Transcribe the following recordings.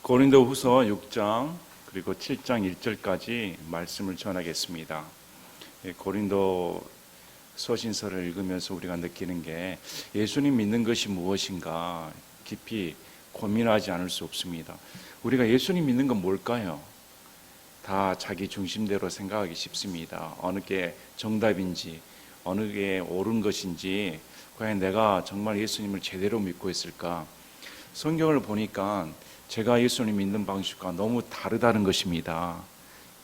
고린도후서 6장 그리고 7장 1절까지 말씀을 전하겠습니다. 고린도 서신서를 읽으면서 우리가 느끼는 게 예수님 믿는 것이 무엇인가 깊이 고민하지 않을 수 없습니다. 우리가 예수님 믿는 건 뭘까요? 다 자기 중심대로 생각하기 쉽습니다. 어느 게 정답인지 어느 게 옳은 것인지 과연 내가 정말 예수님을 제대로 믿고 있을까? 성경을 보니까 제가 예수님 믿는 방식과 너무 다르다는 것입니다.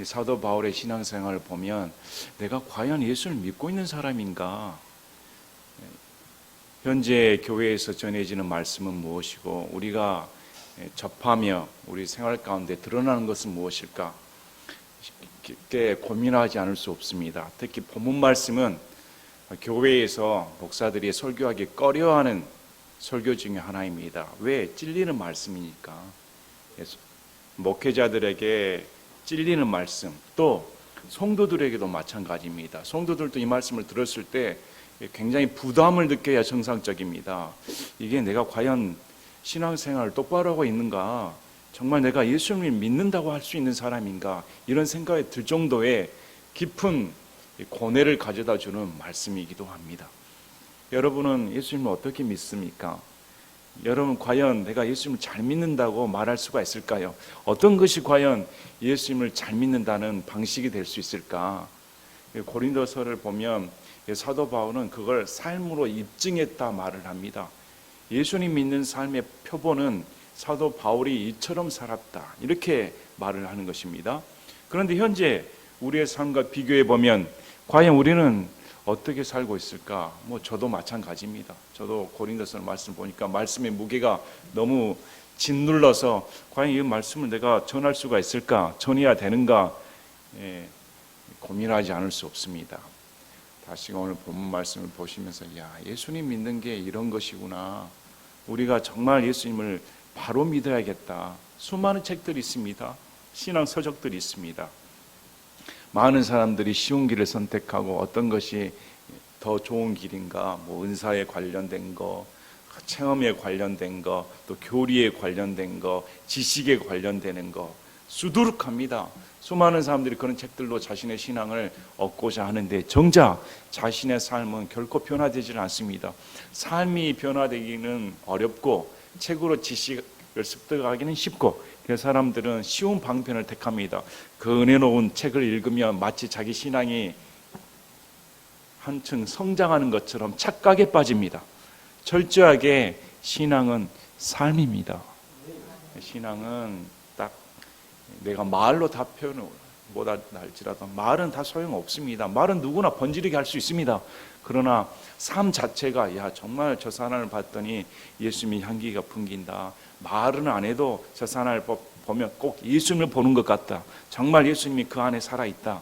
사도 바울의 신앙생활을 보면 내가 과연 예수를 믿고 있는 사람인가? 현재 교회에서 전해지는 말씀은 무엇이고 우리가 접하며 우리 생활 가운데 드러나는 것은 무엇일까? 깊게 고민하지 않을 수 없습니다. 특히 본문 말씀은 교회에서 목사들이 설교하기 꺼려하는 설교 중에 하나입니다. 왜? 찔리는 말씀이니까. 목회자들에게 찔리는 말씀, 또 성도들에게도 마찬가지입니다. 성도들도 이 말씀을 들었을 때 굉장히 부담을 느껴야 정상적입니다. 이게 내가 과연 신앙생활을 똑바로 하고 있는가? 정말 내가 예수님을 믿는다고 할 수 있는 사람인가? 이런 생각이 들 정도의 깊은 고뇌를 가져다 주는 말씀이기도 합니다. 여러분은 예수님을 어떻게 믿습니까? 여러분 과연 내가 예수님을 잘 믿는다고 말할 수가 있을까요? 어떤 것이 과연 예수님을 잘 믿는다는 방식이 될 수 있을까? 고린도서를 보면 사도 바울은 그걸 삶으로 입증했다 말을 합니다. 예수님 믿는 삶의 표본은 사도 바울이 이처럼 살았다 이렇게 말을 하는 것입니다. 그런데 현재 우리의 삶과 비교해 보면 과연 우리는 어떻게 살고 있을까? 저도 마찬가지입니다. 저도 고린도서 말씀 보니까 말씀의 무게가 너무 짓눌러서 과연 이 말씀을 내가 전할 수가 있을까? 전해야 되는가? 고민하지 않을 수 없습니다. 다시금 오늘 본문 말씀을 보시면서 예수님 믿는 게 이런 것이구나. 우리가 정말 예수님을 바로 믿어야겠다. 수많은 책들이 있습니다. 신앙 서적들이 있습니다. 많은 사람들이 쉬운 길을 선택하고 어떤 것이 더 좋은 길인가, 은사에 관련된 거, 체험에 관련된 거, 또 교리에 관련된 거, 지식에 관련되는 거 수두룩합니다. 수많은 사람들이 그런 책들로 자신의 신앙을 얻고자 하는데 정작 자신의 삶은 결코 변화되지 않습니다. 삶이 변화되기는 어렵고 책으로 지식을 습득하기는 쉽고 그래서 사람들은 쉬운 방편을 택합니다. 그 은혜로운 책을 읽으면 마치 자기 신앙이 한층 성장하는 것처럼 착각에 빠집니다. 철저하게 신앙은 삶입니다. 신앙은 딱 내가 말로 다 표현을 못할지라도 말은 다 소용없습니다. 말은 누구나 번지르게 할 수 있습니다. 그러나 삶 자체가 정말 저 사람을 봤더니 예수님의 향기가 풍긴다. 말은 안 해도 저 사람을 보면 꼭 예수님을 보는 것 같다. 정말 예수님이 그 안에 살아있다.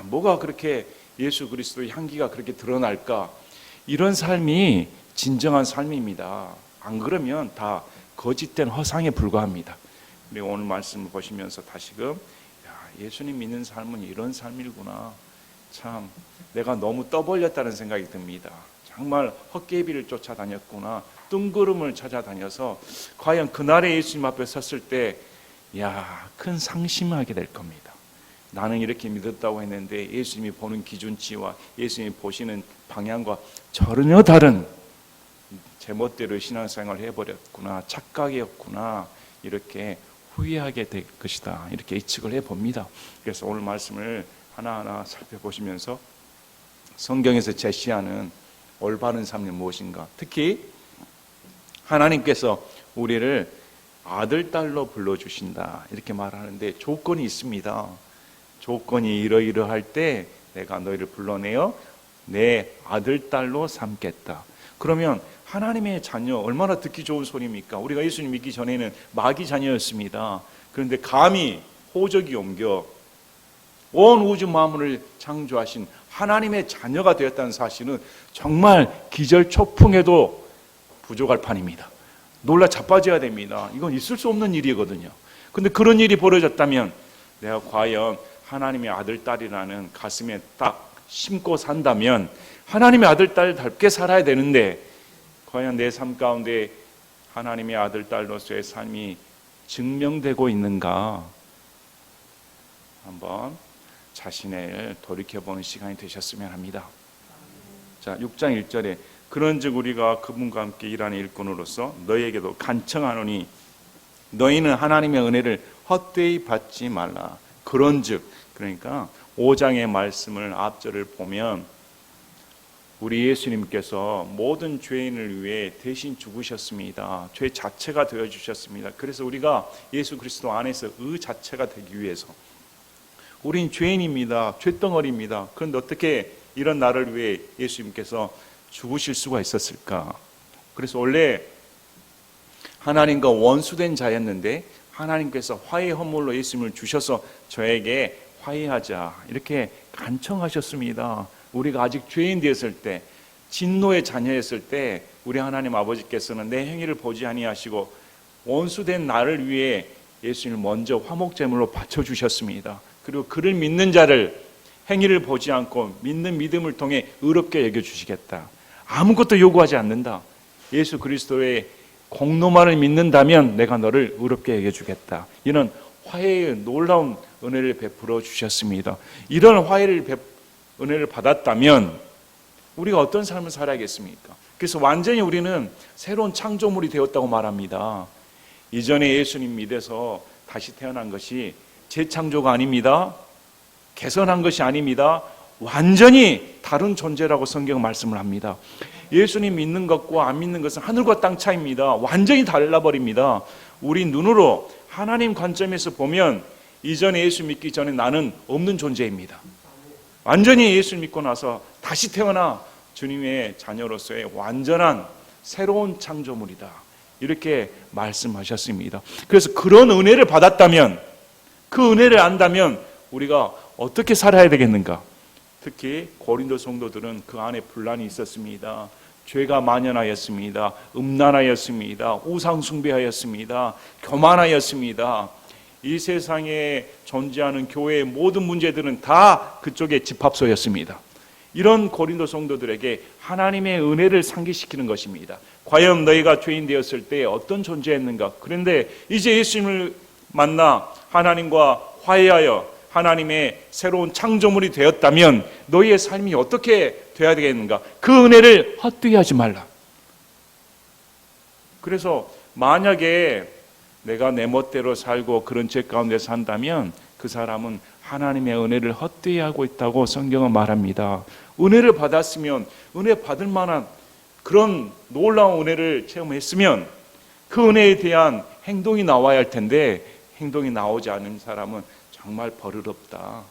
뭐가 그렇게 예수 그리스도의 향기가 그렇게 드러날까? 이런 삶이 진정한 삶입니다. 안 그러면 다 거짓된 허상에 불과합니다. 그리고 오늘 말씀을 보시면서 다시금 예수님 믿는 삶은 이런 삶이구나. 참 내가 너무 떠벌렸다는 생각이 듭니다. 정말 헛개비를 쫓아다녔구나. 뜬구름을 찾아다녀서 과연 그날의 예수님 앞에 섰을 때 큰 상심하게 될 겁니다. 나는 이렇게 믿었다고 했는데 예수님이 보는 기준치와 예수님이 보시는 방향과 전혀 다른 제멋대로 신앙생활을 해버렸구나. 착각이었구나. 이렇게 후회하게 될 것이다. 이렇게 예측을 해봅니다. 그래서 오늘 말씀을 하나하나 살펴보시면서 성경에서 제시하는 올바른 삶이 무엇인가? 특히 하나님께서 우리를 아들, 딸로 불러주신다 이렇게 말하는데 조건이 있습니다. 조건이 이러이러할 때 내가 너희를 불러내어 내 아들, 딸로 삼겠다. 그러면 하나님의 자녀 얼마나 듣기 좋은 소리입니까? 우리가 예수님 믿기 전에는 마귀 자녀였습니다. 그런데 감히 호적이 옮겨 온 우주 만물을 창조하신 하나님의 자녀가 되었다는 사실은 정말 기절초풍에도 부족할 판입니다. 놀라 자빠져야 됩니다. 이건 있을 수 없는 일이거든요. 근데 그런 일이 벌어졌다면 내가 과연 하나님의 아들, 딸이라는 가슴에 딱 심고 산다면 하나님의 아들, 딸답게 살아야 되는데 과연 내 삶 가운데 하나님의 아들, 딸로서의 삶이 증명되고 있는가 한번 자신을 돌이켜보는 시간이 되셨으면 합니다. 자, 6장 1절에 그런즉 우리가 그분과 함께 일하는 일꾼으로서 너희에게도 간청하노니 너희는 하나님의 은혜를 헛되이 받지 말라. 그런즉, 그러니까 5장의 말씀을 앞절을 보면 우리 예수님께서 모든 죄인을 위해 대신 죽으셨습니다. 죄 자체가 되어주셨습니다. 그래서 우리가 예수 그리스도 안에서 의 자체가 되기 위해서 우린 죄인입니다. 죄덩어리입니다. 그런데 어떻게 이런 나를 위해 예수님께서 죽으실 수가 있었을까? 그래서 원래 하나님과 원수된 자였는데 하나님께서 화해 헌물로 예수님을 주셔서 저에게 화해하자 이렇게 간청하셨습니다. 우리가 아직 죄인 되었을 때, 진노의 자녀였을 때 우리 하나님 아버지께서는 내 행위를 보지 아니하시고 원수된 나를 위해 예수님을 먼저 화목제물로 바쳐주셨습니다. 그리고 그를 믿는 자를 행위를 보지 않고 믿는 믿음을 통해 의롭게 여겨주시겠다. 아무것도 요구하지 않는다. 예수 그리스도의 공로만을 믿는다면 내가 너를 의롭게 여겨주겠다. 이런 화해의 놀라운 은혜를 베풀어 주셨습니다. 이런 은혜를 받았다면 우리가 어떤 삶을 살아야겠습니까? 그래서 완전히 우리는 새로운 창조물이 되었다고 말합니다. 이전에 예수님 믿어서 다시 태어난 것이 재창조가 아닙니다. 개선한 것이 아닙니다. 완전히 다른 존재라고 성경은 말씀을 합니다. 예수님 믿는 것과 안 믿는 것은 하늘과 땅 차이입니다. 완전히 달라버립니다. 우리 눈으로 하나님 관점에서 보면 이전에 예수 믿기 전에 나는 없는 존재입니다. 완전히 예수 믿고 나서 다시 태어나 주님의 자녀로서의 완전한 새로운 창조물이다. 이렇게 말씀하셨습니다. 그래서 그런 은혜를 받았다면, 그 은혜를 안다면 우리가 어떻게 살아야 되겠는가? 특히 고린도 성도들은 그 안에 분란이 있었습니다. 죄가 만연하였습니다. 음란하였습니다. 우상숭배하였습니다. 교만하였습니다. 이 세상에 존재하는 교회의 모든 문제들은 다 그쪽의 집합소였습니다. 이런 고린도 성도들에게 하나님의 은혜를 상기시키는 것입니다. 과연 너희가 죄인 되었을 때 어떤 존재였는가? 그런데 이제 예수님을 만나 하나님과 화해하여 하나님의 새로운 창조물이 되었다면 너희의 삶이 어떻게 돼야 되겠는가? 그 은혜를 헛되이 하지 말라. 그래서 만약에 내가 내 멋대로 살고 그런 죄 가운데 산다면 그 사람은 하나님의 은혜를 헛되이 하고 있다고 성경은 말합니다. 은혜를 받았으면 은혜 받을 만한 그런 놀라운 은혜를 체험했으면 그 은혜에 대한 행동이 나와야 할 텐데 행동이 나오지 않는 사람은 정말 버릇없다.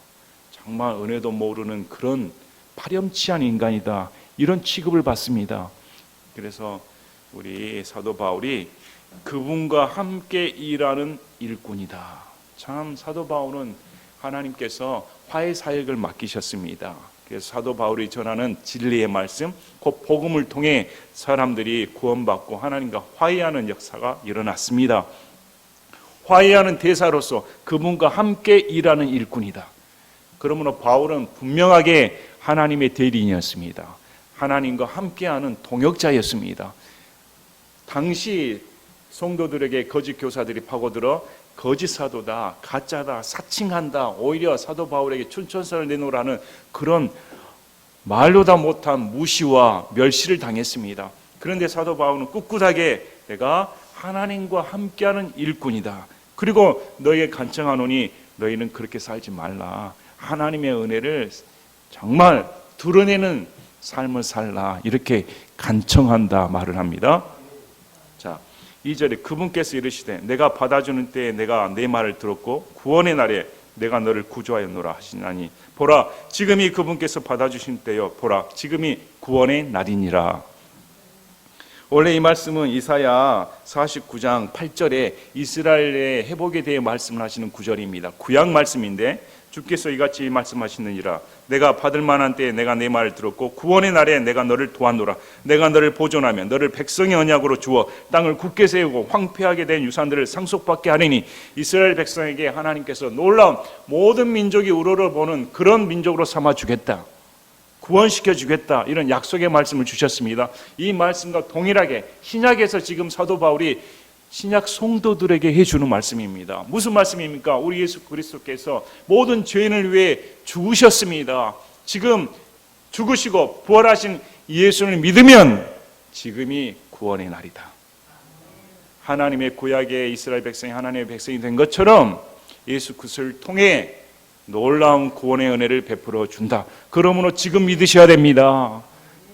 정말 은혜도 모르는 그런 파렴치한 인간이다. 이런 취급을 받습니다. 그래서 우리 사도 바울이 그분과 함께 일하는 일꾼이다. 참 사도 바울은 하나님께서 화해 사역을 맡기셨습니다. 그래서 사도 바울이 전하는 진리의 말씀, 그 복음을 통해 사람들이 구원받고 하나님과 화해하는 역사가 일어났습니다. 화해하는 대사로서 그분과 함께 일하는 일꾼이다. 그러므로 바울은 분명하게 하나님의 대리인이었습니다. 하나님과 함께하는 동역자였습니다. 당시 성도들에게 거짓 교사들이 파고들어 거짓 사도다, 가짜다, 사칭한다, 오히려 사도 바울에게 춘천선을 내놓으라는 그런 말로 다 못한 무시와 멸시를 당했습니다. 그런데 사도 바울은 꿋꿋하게 내가 하나님과 함께하는 일꾼이다. 그리고 너희에게 간청하노니 너희는 그렇게 살지 말라. 하나님의 은혜를 정말 드러내는 삶을 살라. 이렇게 간청한다 말을 합니다. 자, 2절에 그분께서 이르시되 내가 받아주는 때에 내가 내 말을 들었고 구원의 날에 내가 너를 구조하였노라 하시나니 보라 지금이 그분께서 받아주신 때요 보라 지금이 구원의 날이니라. 원래 이 말씀은 이사야 49장 8절에 이스라엘의 회복에 대해 말씀을 하시는 구절입니다. 구약 말씀인데 주께서 이같이 말씀하시느니라 내가 받을 만한 때에 내가 내 말을 들었고 구원의 날에 내가 너를 도왔노라. 내가 너를 보존하며 너를 백성의 언약으로 주어 땅을 굳게 세우고 황폐하게 된 유산들을 상속받게 하리니 이스라엘 백성에게 하나님께서 놀라운 모든 민족이 우러러보는 그런 민족으로 삼아주겠다. 구원시켜주겠다. 이런 약속의 말씀을 주셨습니다. 이 말씀과 동일하게 신약에서 지금 사도 바울이 신약 성도들에게 해주는 말씀입니다. 무슨 말씀입니까? 우리 예수 그리스도께서 모든 죄인을 위해 죽으셨습니다. 지금 죽으시고 부활하신 예수를 믿으면 지금이 구원의 날이다. 하나님의 구약의 이스라엘 백성이 하나님의 백성이 된 것처럼 예수 그리스도를 통해 놀라운 구원의 은혜를 베풀어 준다. 그러므로 지금 믿으셔야 됩니다.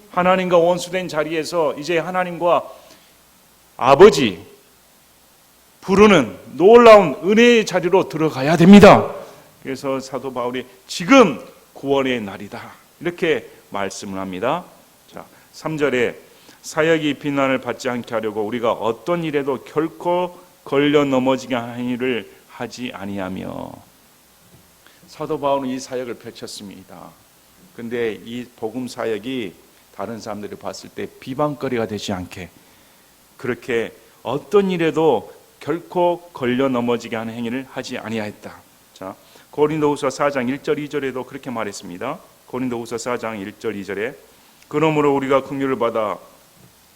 하나님과 원수된 자리에서 이제 하나님과 아버지 부르는 놀라운 은혜의 자리로 들어가야 됩니다. 그래서 사도 바울이 지금 구원의 날이다 이렇게 말씀을 합니다. 자, 3절에 사역이 비난을 받지 않게 하려고 우리가 어떤 일에도 결코 걸려 넘어지게 하는 일을 하지 아니하며, 사도 바울은 이 사역을 펼쳤습니다. 근데 이 복음 사역이 다른 사람들이 봤을 때 비방거리가 되지 않게 그렇게 어떤 일에도 결코 걸려 넘어지게 하는 행위를 하지 아니하였다. 자, 고린도후서 4장 1절 2절에도 그렇게 말했습니다. 고린도후서 4장 1절 2절에 그러므로 우리가 긍휼을 받아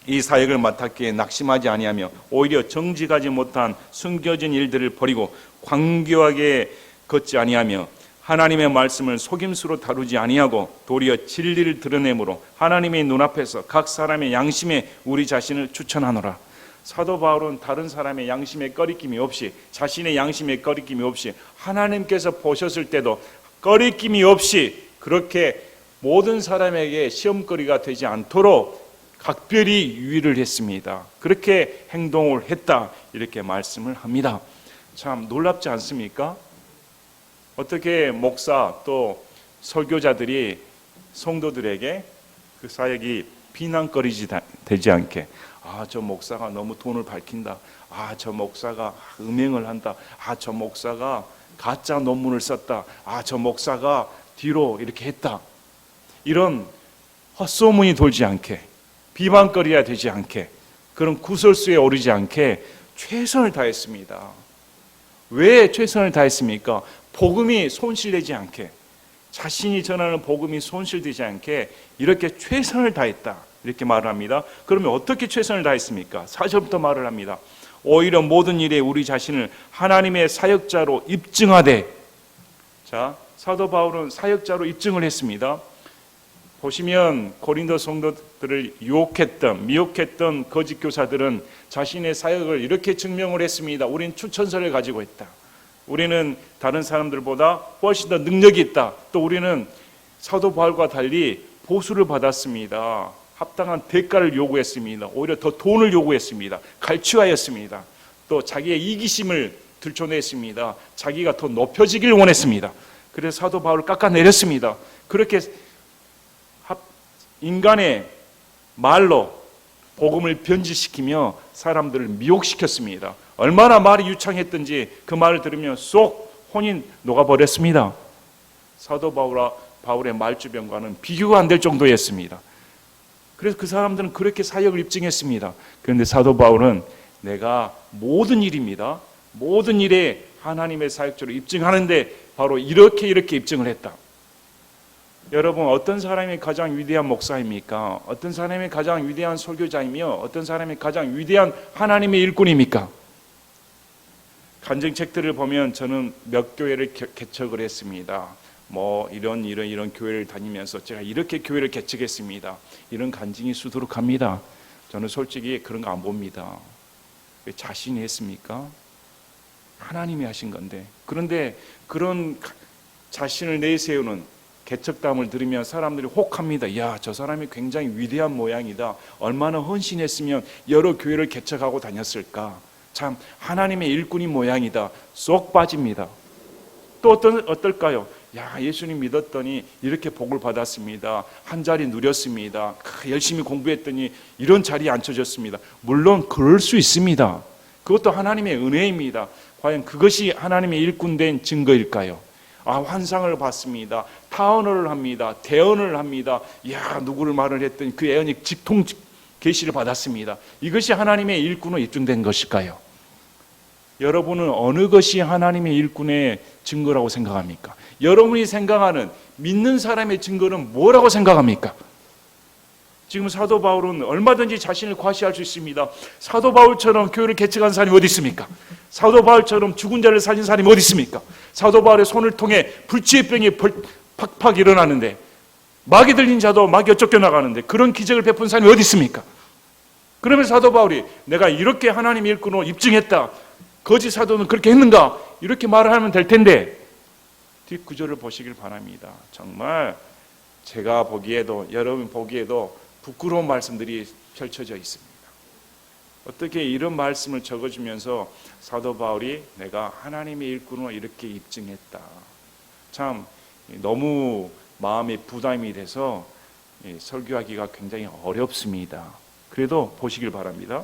이 사역을 맡았기에 낙심하지 아니하며 오히려 정직하지 못한 숨겨진 일들을 버리고 광교하게 걷지 아니하며 하나님의 말씀을 속임수로 다루지 아니하고 도리어 진리를 드러내므로 하나님의 눈앞에서 각 사람의 양심에 우리 자신을 추천하노라. 사도 바울은 다른 사람의 양심에 꺼리낌이 없이, 자신의 양심에 꺼리낌이 없이, 하나님께서 보셨을 때도 꺼리낌이 없이 그렇게 모든 사람에게 시험거리가 되지 않도록 각별히 유의를 했습니다. 그렇게 행동을 했다 이렇게 말씀을 합니다. 참 놀랍지 않습니까? 어떻게 목사 또 설교자들이 성도들에게 그 사역이 비난거리지 되지 않게, 저 목사가 너무 돈을 밝힌다, 저 목사가 음행을 한다, 저 목사가 가짜 논문을 썼다, 저 목사가 뒤로 이렇게 했다, 이런 헛소문이 돌지 않게, 비방거리가 되지 않게, 그런 구설수에 오르지 않게 최선을 다했습니다. 왜 최선을 다했습니까? 복음이 손실되지 않게, 자신이 전하는 복음이 손실되지 않게 이렇게 최선을 다했다 이렇게 말을 합니다. 그러면 어떻게 최선을 다했습니까? 4절부터 말을 합니다. 오히려 모든 일에 우리 자신을 하나님의 사역자로 입증하되. 자, 사도 바울은 사역자로 입증을 했습니다. 보시면 고린도 성도들을 유혹했던, 미혹했던 거짓 교사들은 자신의 사역을 이렇게 증명을 했습니다. 우리는 추천서를 가지고 있다. 우리는 다른 사람들보다 훨씬 더 능력이 있다. 또 우리는 사도 바울과 달리 보수를 받았습니다. 합당한 대가를 요구했습니다. 오히려 더 돈을 요구했습니다. 갈취하였습니다. 또 자기의 이기심을 들춰냈습니다. 자기가 더 높여지길 원했습니다. 그래서 사도 바울을 깎아내렸습니다. 그렇게 인간의 말로 복음을 변질시키며 사람들을 미혹시켰습니다. 얼마나 말이 유창했든지 그 말을 들으면 쏙 혼이 녹아버렸습니다. 사도 바울의 말주변과는 비교가 안 될 정도였습니다. 그래서 그 사람들은 그렇게 사역을 입증했습니다. 그런데 사도 바울은 내가 모든 일입니다. 모든 일에 하나님의 사역자로 입증하는데 바로 이렇게 입증을 했다. 여러분, 어떤 사람이 가장 위대한 목사입니까? 어떤 사람이 가장 위대한 설교자이며 어떤 사람이 가장 위대한 하나님의 일꾼입니까? 간증책들을 보면 저는 몇 교회를 개척을 했습니다. 이런 교회를 다니면서 제가 이렇게 교회를 개척했습니다. 이런 간증이 수두룩합니다. 저는 솔직히 그런 거 안 봅니다. 왜 자신이 했습니까? 하나님이 하신 건데. 그런데 그런 자신을 내세우는 개척담을 들으면 사람들이 혹합니다. 야, 저 사람이 굉장히 위대한 모양이다. 얼마나 헌신했으면 여러 교회를 개척하고 다녔을까. 참 하나님의 일꾼인 모양이다. 쏙 빠집니다. 또 어떨까요? 야, 예수님 믿었더니 이렇게 복을 받았습니다. 한 자리 누렸습니다. 열심히 공부했더니 이런 자리에 앉혀졌습니다. 물론 그럴 수 있습니다. 그것도 하나님의 은혜입니다. 과연 그것이 하나님의 일꾼된 증거일까요? 환상을 봤습니다. 타언을 합니다. 대언을 합니다. 누구를 말을 했더니 그 애언이 직통 계시를 받았습니다. 이것이 하나님의 일꾼으로 입증된 것일까요? 여러분은 어느 것이 하나님의 일꾼의 증거라고 생각합니까? 여러분이 생각하는 믿는 사람의 증거는 뭐라고 생각합니까? 지금 사도 바울은 얼마든지 자신을 과시할 수 있습니다. 사도 바울처럼 교회를 개척한 사람이 어디 있습니까? 사도 바울처럼 죽은 자를 살린 사람이 어디 있습니까? 사도 바울의 손을 통해 불치의 병이 팍팍 일어나는데, 마귀 들린 자도 마귀가 쫓겨나가는데, 그런 기적을 베푼 사람이 어디 있습니까? 그러면 사도 바울이 내가 이렇게 하나님의 일꾼으로 입증했다, 거짓 사도는 그렇게 했는가, 이렇게 말을 하면 될 텐데, 뒷구조를 보시길 바랍니다. 정말 제가 보기에도, 여러분 보기에도 부끄러운 말씀들이 펼쳐져 있습니다. 어떻게 이런 말씀을 적어주면서 사도 바울이 내가 하나님의 일꾼으로 이렇게 입증했다, 참 너무 마음에 부담이 돼서 설교하기가 굉장히 어렵습니다. 그래도 보시길 바랍니다.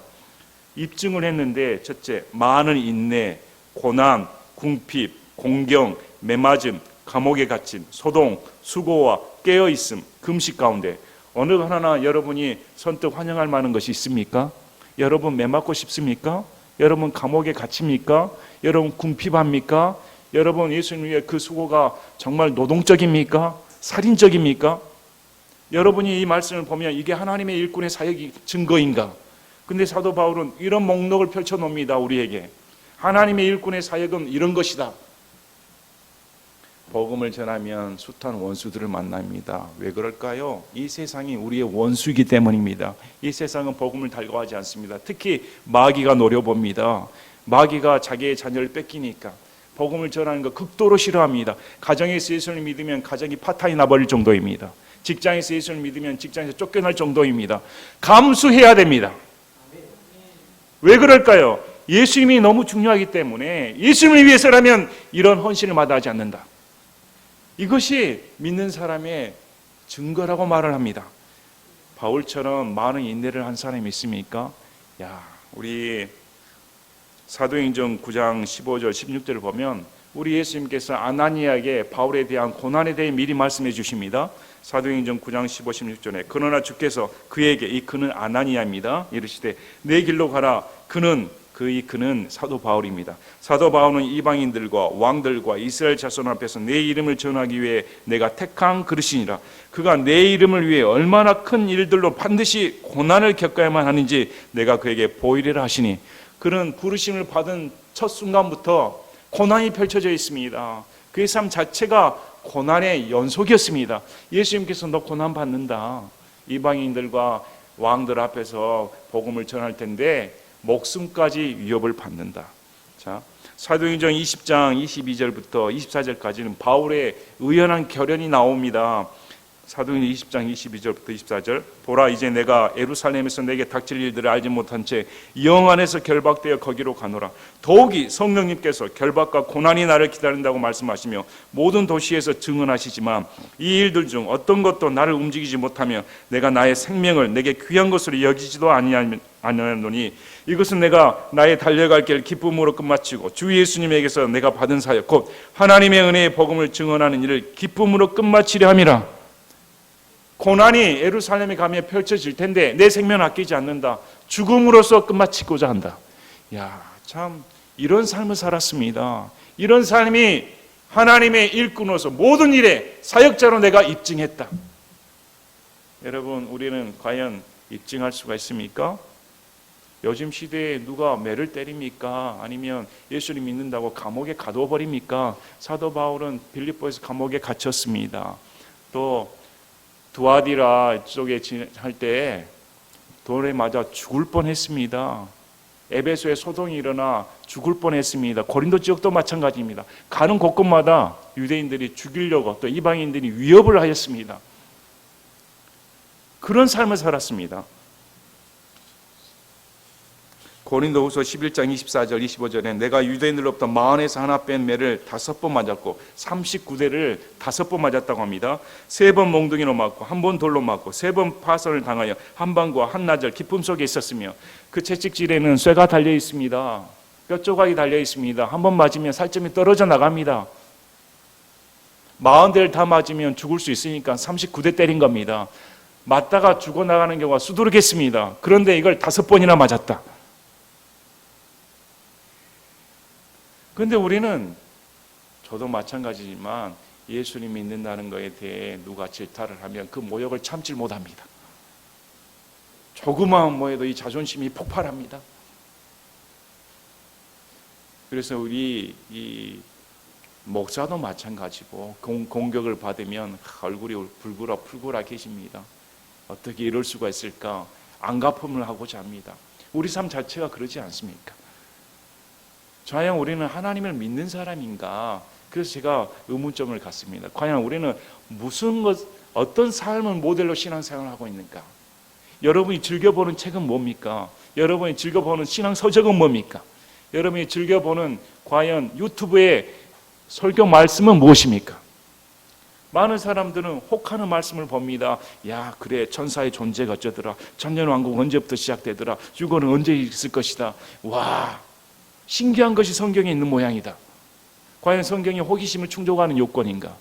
입증을 했는데, 첫째, 많은 인내, 고난, 궁핍, 공경, 매맞음, 감옥에 갇힘, 소동, 수고와 깨어있음, 금식 가운데 어느 하나 여러분이 선뜻 환영할 만한 것이 있습니까? 여러분 매맞고 싶습니까? 여러분 감옥에 갇힙니까? 여러분 궁핍합니까? 여러분 예수님 위해 그 수고가 정말 노동적입니까? 살인적입니까? 여러분이 이 말씀을 보면 이게 하나님의 일꾼의 사역이 증거인가? 근데 사도 바울은 이런 목록을 펼쳐놓습니다. 우리에게 하나님의 일꾼의 사역은 이런 것이다. 복음을 전하면 숱한 원수들을 만납니다. 왜 그럴까요? 이 세상이 우리의 원수이기 때문입니다. 이 세상은 복음을 달궈하지 않습니다. 특히 마귀가 노려봅니다. 마귀가 자기의 자녀를 뺏기니까 복음을 전하는 거 극도로 싫어합니다. 가정에서 예수를 믿으면 가정이 파탄이 나버릴 정도입니다. 직장에서 예수를 믿으면 직장에서 쫓겨날 정도입니다. 감수해야 됩니다. 왜 그럴까요? 예수님이 너무 중요하기 때문에 예수님을 위해서라면 이런 헌신을 마다하지 않는다. 이것이 믿는 사람의 증거라고 말을 합니다. 바울처럼 많은 인내를 한 사람이 있습니까? 우리 사도행전 9장 15절 16절을 보면 우리 예수님께서 아나니아에게 바울에 대한 고난에 대해 미리 말씀해 주십니다. 사도행전 9장 15, 16절에 그러나 주께서 그에게, 이 그는 아나니아입니다, 이르시되 내 길로 가라. 그는 사도 바울입니다. 사도 바울은 이방인들과 왕들과 이스라엘 자손 앞에서 내 이름을 전하기 위해 내가 택한 그릇이니라. 그가 내 이름을 위해 얼마나 큰 일들로 반드시 고난을 겪어야만 하는지 내가 그에게 보이리라 하시니, 그는 부르심을 받은 첫 순간부터 고난이 펼쳐져 있습니다. 그의 삶 자체가 고난의 연속이었습니다. 예수님께서 너 고난 받는다, 이방인들과 왕들 앞에서 복음을 전할 텐데 목숨까지 위협을 받는다. 자, 사도행전 20장 22절부터 24절까지는 바울의 의연한 결연이 나옵니다. 사도행전 20장 22절부터 24절. 보라, 이제 내가 예루살렘에서 내게 닥칠 일들을 알지 못한 채 영 안에서 결박되어 거기로 가노라. 더욱이 성령님께서 결박과 고난이 나를 기다린다고 말씀하시며 모든 도시에서 증언하시지만 이 일들 중 어떤 것도 나를 움직이지 못하며 내가 나의 생명을 내게 귀한 것으로 여기지도 아니하노니 이것은 내가 나의 달려갈 길 기쁨으로 끝마치고 주 예수님에게서 내가 받은 사역 곧 하나님의 은혜의 복음을 증언하는 일을 기쁨으로 끝마치려 함이라. 고난이 예루살렘에 가면 펼쳐질 텐데 내 생명 아끼지 않는다. 죽음으로써 끝마치고자 한다. 참 이런 삶을 살았습니다. 이런 삶이 하나님의 일꾼으로서 모든 일에 사역자로 내가 입증했다. 여러분, 우리는 과연 입증할 수가 있습니까? 요즘 시대에 누가 매를 때립니까? 아니면 예수님 믿는다고 감옥에 가둬버립니까? 사도 바울은 빌립보에서 감옥에 갇혔습니다. 또 두아디라 쪽에 할 때 돌에 맞아 죽을 뻔했습니다. 에베소에 소동이 일어나 죽을 뻔했습니다. 고린도 지역도 마찬가지입니다. 가는 곳곳마다 유대인들이 죽이려고 또 이방인들이 위협을 하였습니다. 그런 삶을 살았습니다. 고린도후서 11장 24절 25절에 내가 유대인들로부터 마흔에서 하나 뺀 매를 5번 맞았고 39대를 5번 맞았다고 합니다. 3번 몽둥이로 맞고 1번 돌로 맞고 3번 파선을 당하여 한밤과 한나절 기쁨 속에 있었으며 그 채찍질에는 쇠가 달려 있습니다. 뼈 조각이 달려 있습니다. 한 번 맞으면 살점이 떨어져 나갑니다. 40대를 다 맞으면 죽을 수 있으니까 39대 때린 겁니다. 맞다가 죽어나가는 경우가 수두룩했습니다. 그런데 이걸 5번이나 맞았다. 그런데 우리는, 저도 마찬가지지만 예수님 믿는다는 것에 대해 누가 질타를 하면 그 모욕을 참지 못합니다. 조그마한 뭐에도 이 자존심이 폭발합니다. 그래서 우리 이 목사도 마찬가지고 공격을 받으면 얼굴이 불구라 계십니다. 어떻게 이럴 수가 있을까? 안갚음을 하고자 합니다. 우리 삶 자체가 그러지 않습니까? 과연 우리는 하나님을 믿는 사람인가? 그래서 제가 의문점을 갖습니다. 과연 우리는 어떤 삶을 모델로 신앙생활을 하고 있는가? 여러분이 즐겨보는 책은 뭡니까? 여러분이 즐겨보는 신앙 서적은 뭡니까? 여러분이 즐겨보는 과연 유튜브의 설교 말씀은 무엇입니까? 많은 사람들은 혹하는 말씀을 봅니다. 야, 그래, 천사의 존재가 어쩌더라, 천년왕국 언제부터 시작되더라, 유고는 언제 있을 것이다. 와, 신기한 것이 성경에 있는 모양이다. 과연 성경이 호기심을 충족하는 요건인가?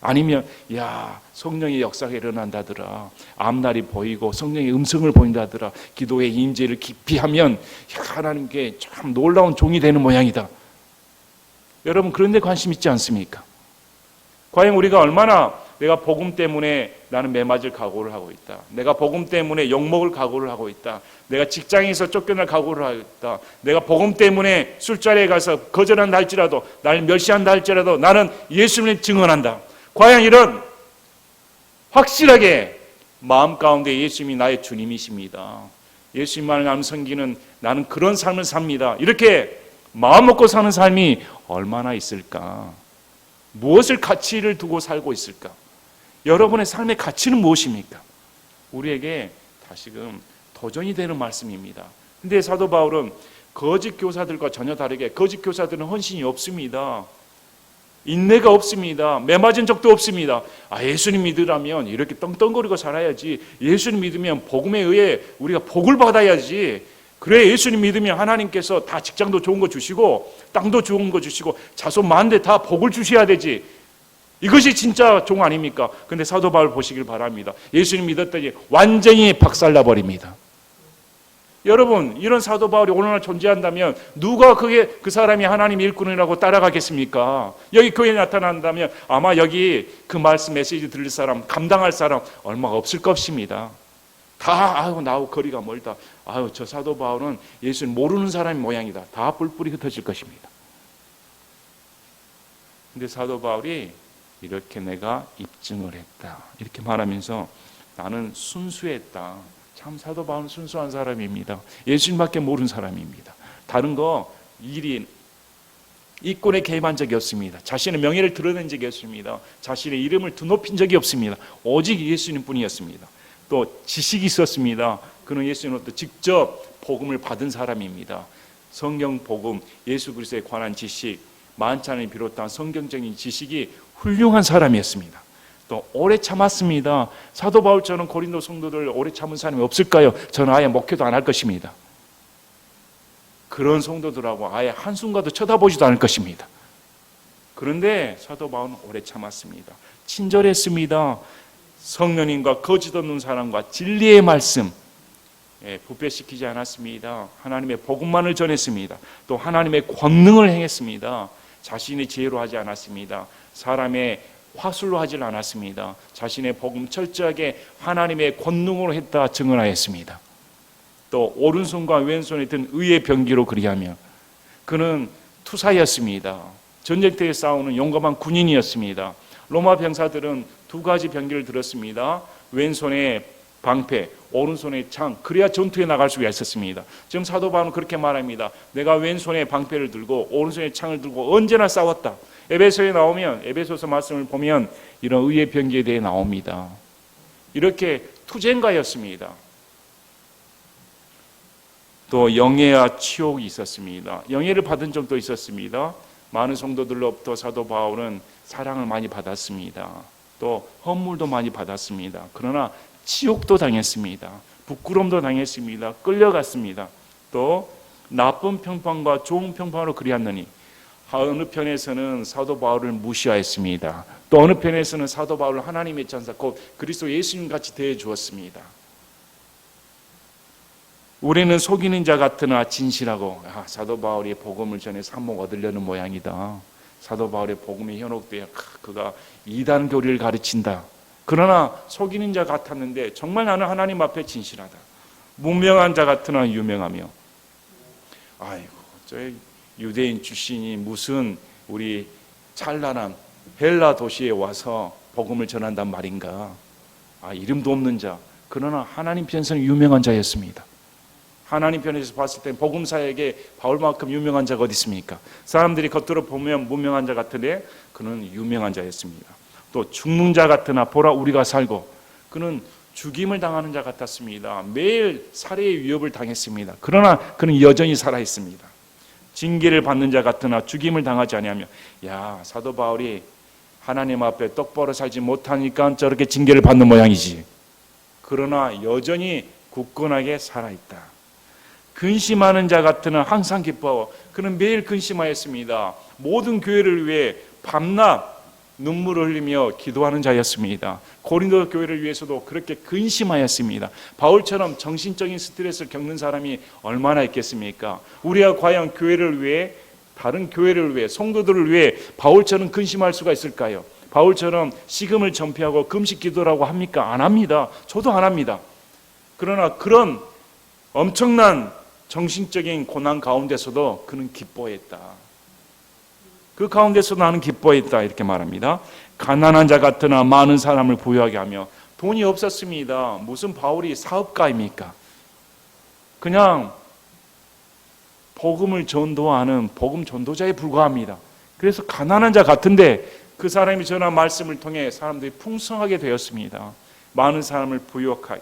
아니면 야, 성령의 역사가 일어난다더라, 앞날이 보이고 성령의 음성을 보인다더라, 기도의 임재를 깊이 하면 하나님께 참 놀라운 종이 되는 모양이다. 여러분, 그런 데 관심 있지 않습니까? 과연 우리가 얼마나 내가 복음 때문에 나는 매맞을 각오를 하고 있다, 내가 복음 때문에 욕먹을 각오를 하고 있다, 내가 직장에서 쫓겨날 각오를 하고 있다, 내가 복음 때문에 술자리에 가서 거절한다 할지라도, 나를 멸시한다 할지라도 나는 예수님을 증언한다. 과연 이런 확실하게 마음 가운데 예수님이 나의 주님이십니다, 예수님만을 나는 섬기는 나는 그런 삶을 삽니다, 이렇게 마음 먹고 사는 삶이 얼마나 있을까? 무엇을 가치를 두고 살고 있을까? 여러분의 삶의 가치는 무엇입니까? 우리에게 다시금 도전이 되는 말씀입니다. 근데 사도 바울은 거짓 교사들과 전혀 다르게 거짓 교사들은 헌신이 없습니다. 인내가 없습니다. 매맞은 적도 없습니다. 예수님 믿으라면 이렇게 떵떵거리고 살아야지, 예수님 믿으면 복음에 의해 우리가 복을 받아야지, 그래 예수님 믿으면 하나님께서 다 직장도 좋은 거 주시고 땅도 좋은 거 주시고 자손 많은데 다 복을 주셔야 되지, 이것이 진짜 종 아닙니까? 근데 사도 바울 보시길 바랍니다. 예수님 믿었더니 완전히 박살나버립니다. 여러분, 이런 사도 바울이 오늘날 존재한다면 누가 그 사람이 하나님 일꾼이라고 따라가겠습니까? 여기 교회에 나타난다면 아마 여기 그 말씀 메시지 들을 사람, 감당할 사람 얼마 없을 것입니다. 다 나하고 거리가 멀다, 저 사도 바울은 예수님 모르는 사람의 모양이다, 다 뿔뿔이 흩어질 것입니다. 근데 사도 바울이 이렇게 내가 입증을 했다, 이렇게 말하면서 나는 순수했다. 참 사도 바울은 순수한 사람입니다. 예수님밖에 모르는 사람입니다. 다른 거 일이 이권에 개입한 적이 없습니다. 자신의 명예를 드러낸 적이 없습니다. 자신의 이름을 드높인 적이 없습니다. 오직 예수님 뿐이었습니다. 또 지식이 있었습니다. 그는 예수님으로부터 직접 복음을 받은 사람입니다. 성경 복음, 예수 그리스도에 관한 지식, 만찬을 비롯한 성경적인 지식이 훌륭한 사람이었습니다. 또 오래 참았습니다. 사도 바울처럼 고린도 성도들 오래 참은 사람이 없을까요? 저는 아예 목회도 안 할 것입니다. 그런 성도들하고 아예 한순간도 쳐다보지도 않을 것입니다. 그런데 사도 바울은 오래 참았습니다. 친절했습니다. 성령님과 거짓 없는 사람과 진리의 말씀 부패시키지 않았습니다. 하나님의 복음만을 전했습니다. 또 하나님의 권능을 행했습니다. 자신의 지혜로 하지 않았습니다. 사람의 화술로 하지 않았습니다. 자신의 복음 철저하게 하나님의 권능으로 했다 증언하였습니다. 또 오른손과 왼손에 든 의의 병기로 그리하며 그는 투사였습니다. 전쟁터에 싸우는 용감한 군인이었습니다. 로마 병사들은 두 가지 병기를 들었습니다. 왼손에 방패, 오른손에 창, 그래야 전투에 나갈 수가 있었습니다. 지금 사도 바울은 그렇게 말합니다. 내가 왼손에 방패를 들고 오른손에 창을 들고 언제나 싸웠다. 에베소에 나오면, 에베소서 말씀을 보면 이런 의의 병기에 대해 나옵니다. 이렇게 투쟁가였습니다. 또 영예와 치욕이 있었습니다. 영예를 받은 적도 있었습니다. 많은 성도들로부터 사도 바울은 사랑을 많이 받았습니다. 또 헌물도 많이 받았습니다. 그러나 치욕도 당했습니다. 부끄러움도 당했습니다. 끌려갔습니다. 또 나쁜 평판과 좋은 평판으로 그리하느니 어느 편에서는 사도 바울을 무시하였습니다. 또 어느 편에서는 사도 바울을 하나님의 천사 곧 그리스도 예수님 같이 대해 주었습니다. 우리는 속이는 자 같으나 진실하고 사도 바울이 복음을 전해 산목 얻으려는 모양이다. 사도 바울의 복음이 현혹되어 그가 이단 교리를 가르친다. 그러나 속이는 자 같았는데 정말 나는 하나님 앞에 진실하다. 무명한 자 같으나 유명하며. 아이고, 저 유대인 출신이 무슨 우리 찬란한 헬라 도시에 와서 복음을 전한단 말인가. 이름도 없는 자, 그러나 하나님 편에서는 유명한 자였습니다. 하나님 편에서 봤을 때 복음 사역에 바울만큼 유명한 자가 어디 있습니까? 사람들이 겉으로 보면 무명한 자 같은데 그는 유명한 자였습니다. 또 죽는 자 같으나 보라 우리가 살고, 그는 죽임을 당하는 자 같았습니다. 매일 살해의 위협을 당했습니다. 그러나 그는 여전히 살아있습니다. 징계를 받는 자 같으나 죽임을 당하지 아니하며. 사도 바울이 하나님 앞에 똑바로 살지 못하니까 저렇게 징계를 받는 모양이지. 그러나 여전히 굳건하게 살아있다. 근심하는 자 같으나 항상 기뻐하고, 그는 매일 근심하였습니다. 모든 교회를 위해 밤낮 눈물을 흘리며 기도하는 자였습니다. 고린도 교회를 위해서도 그렇게 근심하였습니다. 바울처럼 정신적인 스트레스를 겪는 사람이 얼마나 있겠습니까? 우리가 과연 교회를 위해, 다른 교회를 위해, 성도들을 위해 바울처럼 근심할 수가 있을까요? 바울처럼 식음을 전폐하고 금식 기도라고 합니까? 안 합니다. 저도 안 합니다. 그러나 그런 엄청난 정신적인 고난 가운데서도 그는 기뻐했다. 그 가운데서 나는 기뻐했다, 이렇게 말합니다. 가난한 자 같으나 많은 사람을 부유하게 하며. 돈이 없었습니다. 무슨 바울이 사업가입니까? 그냥 복음을 전도하는 복음 전도자에 불과합니다. 그래서 가난한 자 같은데 그 사람이 전한 말씀을 통해 사람들이 풍성하게 되었습니다. 많은 사람을 부유하게.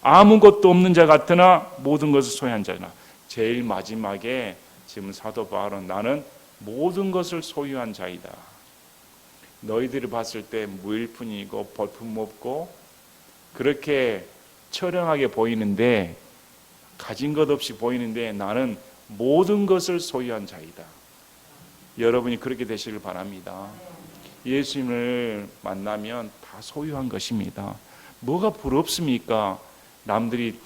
아무것도 없는 자 같으나 모든 것을 소유한 자나. 제일 마지막에 지금 사도 바울은 나는 모든 것을 소유한 자이다. 너희들이 봤을 때 무일푼이고 볼품없고 그렇게 처량하게 보이는데, 가진 것 없이 보이는데 나는 모든 것을 소유한 자이다. 여러분이 그렇게 되시길 바랍니다. 예수님을 만나면 다 소유한 것입니다. 뭐가 부럽습니까? 남들이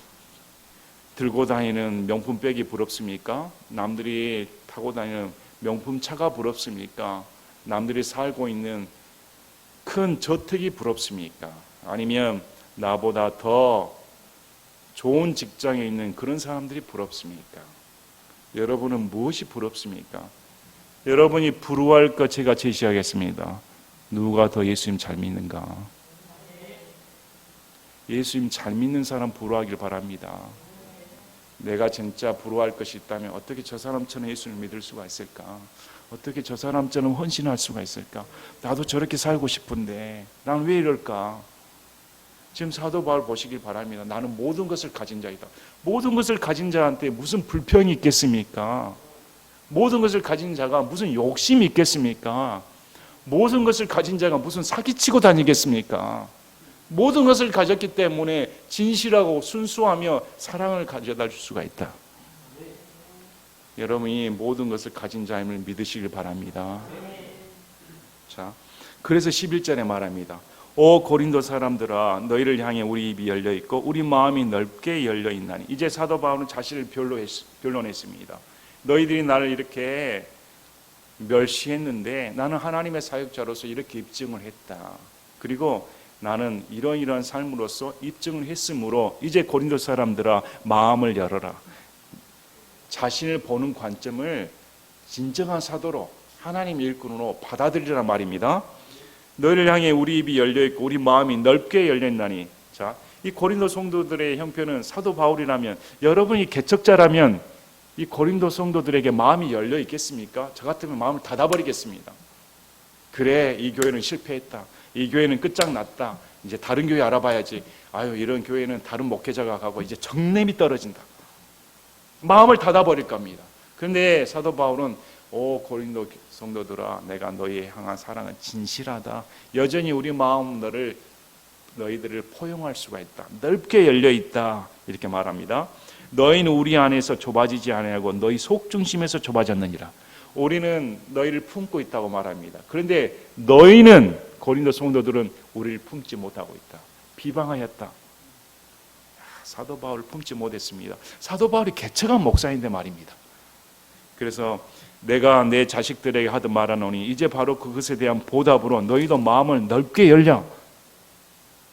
들고 다니는 명품백이 부럽습니까? 남들이 타고 다니는 명품 차가 부럽습니까? 남들이 살고 있는 큰 저택이 부럽습니까? 아니면 나보다 더 좋은 직장에 있는 그런 사람들이 부럽습니까? 여러분은 무엇이 부럽습니까? 여러분이 부러워할 것 제가 제시하겠습니다. 누가 더 예수님 잘 믿는가? 예수님 잘 믿는 사람 부러워하길 바랍니다. 내가 진짜 부러워할 것이 있다면 어떻게 저 사람처럼 예수를 믿을 수가 있을까? 어떻게 저 사람처럼 헌신할 수가 있을까? 나도 저렇게 살고 싶은데 난 왜 이럴까? 지금 사도 바울 보시길 바랍니다. 나는 모든 것을 가진 자이다. 모든 것을 가진 자한테 무슨 불평이 있겠습니까? 모든 것을 가진 자가 무슨 욕심이 있겠습니까? 모든 것을 가진 자가 무슨 사기치고 다니겠습니까? 모든 것을 가졌기 때문에 진실하고 순수하며 사랑을 가져다 줄 수가 있다. 여러분이 모든 것을 가진 자임을 믿으시길 바랍니다. 자, 그래서 11절에 말합니다. 오 고린도 사람들아, 너희를 향해 우리 입이 열려 있고 우리 마음이 넓게 열려 있나니. 이제 사도 바울은 자신을 변론했습니다. 너희들이 나를 이렇게 멸시했는데 나는 하나님의 사역자로서 이렇게 입증을 했다. 그리고 나는 이러이러한 삶으로서 입증을 했으므로 이제 고린도 사람들아 마음을 열어라. 자신을 보는 관점을 진정한 사도로 하나님의 일꾼으로 받아들이란 말입니다. 너희를 향해 우리 입이 열려있고 우리 마음이 넓게 열려있나니. 자, 이 고린도 성도들의 형편은 사도 바울이라면, 여러분이 개척자라면 이 고린도 성도들에게 마음이 열려 있겠습니까? 저 같으면 마음을 닫아버리겠습니다. 그래, 이 교회는 실패했다. 이 교회는 끝장났다. 이제 다른 교회 알아봐야지. 아유, 이런 교회는 다른 목회자가 가고 이제 정냄이 떨어진다. 마음을 닫아버릴 겁니다. 그런데 사도 바울은 오 고린도 성도들아, 내가 너희에 향한 사랑은 진실하다. 여전히 우리 마음 너희들을 포용할 수가 있다. 넓게 열려 있다. 이렇게 말합니다. 너희는 우리 안에서 좁아지지 아니하고 너희 속 중심에서 좁아졌느니라. 우리는 너희를 품고 있다고 말합니다. 그런데 너희는, 고린도 성도들은 우리를 품지 못하고 있다. 비방하였다. 사도 바울을 품지 못했습니다. 사도 바울이 개척한 목사인데 말입니다. 그래서 내가 내 자식들에게 하듯 말하노니 이제 바로 그것에 대한 보답으로 너희도 마음을 넓게 열려.